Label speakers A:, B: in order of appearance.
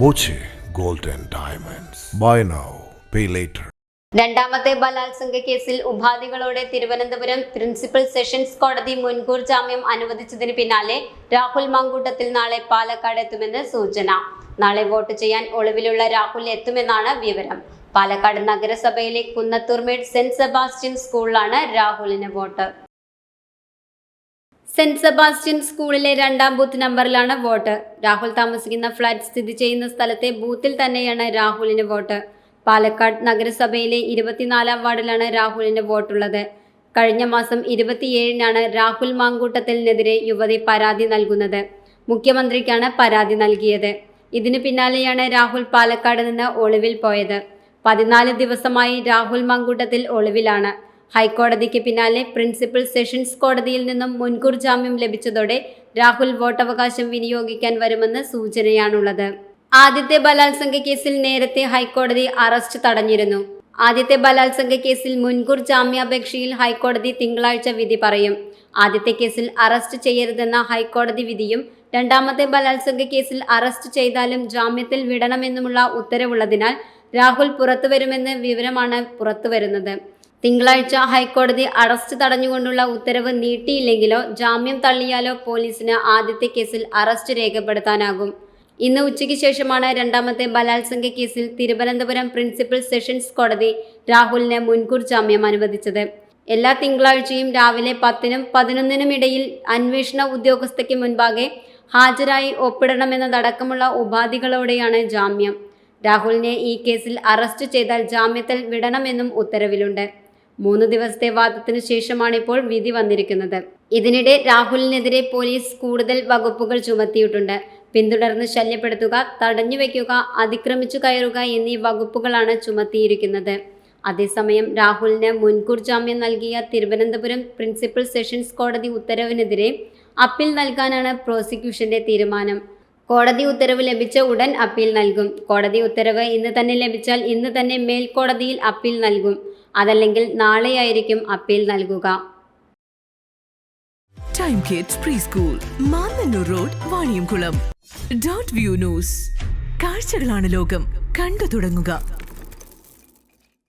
A: Boche gold and diamonds. Buy now, pay later.
B: രണ്ടാമത്തെ ബലാത്സംഗ കേസിൽ ഉപാധികളോടെ തിരുവനന്തപുരം പ്രിൻസിപ്പൽ സെഷൻസ് കോടതി മുൻകൂർ ജാമ്യം അനുവദിച്ചതിന് പിന്നാലെ രാഹുൽ മാങ്കൂട്ടത്തിൽ നാളെ പാലക്കാട് എത്തുമെന്ന് സൂചന. നാളെ വോട്ട് ചെയ്യാൻ ഒളിവിലുള്ള രാഹുൽ എത്തുമെന്നാണ് വിവരം. പാലക്കാട് നഗരസഭയിലെ കുന്നത്തൂർമേട് സെന്റ് സെബാസ്റ്റ്യൻ സ്കൂളിലാണ് രാഹുലിന് വോട്ട്. സെന്റ് സെബാസ്റ്റ്യൻ സ്കൂളിലെ 2ാം ബൂത്ത് നമ്പറിലാണ് വോട്ട്. രാഹുൽ താമസിക്കുന്ന ഫ്ളാറ്റ് സ്ഥിതി ചെയ്യുന്ന സ്ഥലത്തെ ബൂത്തിൽ തന്നെയാണ് രാഹുലിന് വോട്ട്. പാലക്കാട് നഗരസഭയിലെ 24ാം വാർഡിലാണ് രാഹുലിന് വോട്ടുള്ളത്. കഴിഞ്ഞ മാസം 27-നാണ് രാഹുൽ മാങ്കൂട്ടത്തിനെതിരെ യുവതി പരാതി നൽകുന്നത്. മുഖ്യമന്ത്രിക്കാണ് പരാതി നൽകിയത്. ഇതിനു പിന്നാലെയാണ് രാഹുൽ പാലക്കാട് നിന്ന് ഒളിവിൽ പോയത്. 14 ദിവസമായി രാഹുൽ മാങ്കൂട്ടത്തിൽ ഒളിവിലാണ്. ഹൈക്കോടതിക്ക് പിന്നാലെ പ്രിൻസിപ്പൽ സെഷൻസ് കോടതിയിൽ നിന്നും മുൻകൂർ ജാമ്യം ലഭിച്ചതോടെ രാഹുൽ വോട്ടവകാശം വിനിയോഗിക്കാൻ വരുമെന്ന് സൂചനയാണുള്ളത്. ആദ്യത്തെ ബലാത്സംഗ കേസിൽ നേരത്തെ ഹൈക്കോടതി അറസ്റ്റ് തടഞ്ഞിരുന്നു. ആദ്യത്തെ ബലാത്സംഗ കേസിൽ മുൻകൂർ ജാമ്യാപേക്ഷയിൽ ഹൈക്കോടതി തിങ്കളാഴ്ച വിധി പറയും. ആദ്യത്തെ കേസിൽ അറസ്റ്റ് ചെയ്യരുതെന്ന ഹൈക്കോടതി വിധിയും 2ാമത്തെ ബലാത്സംഗ കേസിൽ അറസ്റ്റ് ചെയ്താലും ജാമ്യത്തിൽ വിടണമെന്നുമുള്ള ഉത്തരവുള്ളതിനാൽ രാഹുൽ പുറത്തുവരുമെന്ന് വിവരമാണ് പുറത്തുവരുന്നത്. തിങ്കളാഴ്ച ഹൈക്കോടതി അറസ്റ്റ് തടഞ്ഞുകൊണ്ടുള്ള ഉത്തരവ് നീട്ടിയില്ലെങ്കിലോ ജാമ്യം തള്ളിയാലോ പോലീസിന് ആദ്യത്തെ കേസിൽ അറസ്റ്റ് രേഖപ്പെടുത്താനാകും. ഇന്ന് ഉച്ചയ്ക്ക് ശേഷമാണ് 2ാമത്തെ ബലാത്സംഗ കേസിൽ തിരുവനന്തപുരം പ്രിൻസിപ്പൽ സെഷൻസ് കോടതി രാഹുലിന് മുൻകൂർ ജാമ്യം അനുവദിച്ചത്. എല്ലാ തിങ്കളാഴ്ചയും രാവിലെ 10-നും 11-നും ഇടയിൽ അന്വേഷണ ഉദ്യോഗസ്ഥയ്ക്ക് മുൻപാകെ ഹാജരായി ഒപ്പിടണമെന്നതടക്കമുള്ള ഉപാധികളോടെയാണ് ജാമ്യം. രാഹുലിനെ ഈ കേസിൽ അറസ്റ്റ് ചെയ്താൽ ജാമ്യത്തിൽ വിടണമെന്നും ഉത്തരവിലുണ്ട്. 3 ദിവസത്തെ വാദത്തിനു ശേഷമാണിപ്പോൾ വിധി വന്നിരിക്കുന്നത്. ഇതിനിടെ രാഹുലിനെതിരെ പോലീസ് കൂടുതൽ വകുപ്പുകൾ ചുമത്തിയിട്ടുണ്ട്. പിന്തുടർന്ന് ശല്യപ്പെടുത്തുക, തടഞ്ഞുവെക്കുക, അതിക്രമിച്ചു കയറുക എന്നീ വകുപ്പുകളാണ് ചുമത്തിയിരിക്കുന്നത്. അതേസമയം രാഹുലിന് മുൻകൂർ ജാമ്യം നൽകിയ തിരുവനന്തപുരം പ്രിൻസിപ്പൽ സെഷൻസ് കോടതി ഉത്തരവിനെതിരെ അപ്പീൽ നൽകാനാണ് പ്രോസിക്യൂഷന്റെ തീരുമാനം. കോടതി ഉത്തരവ് ലഭിച്ച ഉടൻ അപ്പീൽ നൽകും. കോടതി ഉത്തരവ് ഇന്ന് തന്നെ ലഭിച്ചാൽ ഇന്ന് തന്നെ മേൽക്കോടതിയിൽ അപ്പീൽ നൽകും. അതല്ലെങ്കിൽ നാളെയായിരിക്കും അപ്പീൽ നൽകുക.
C: Time kids pre school, Mannannur road, Vaniyamkulam. .View news. കാഴ്ചകളാണ് ലോകം, കണ്ടു തുടങ്ങുക.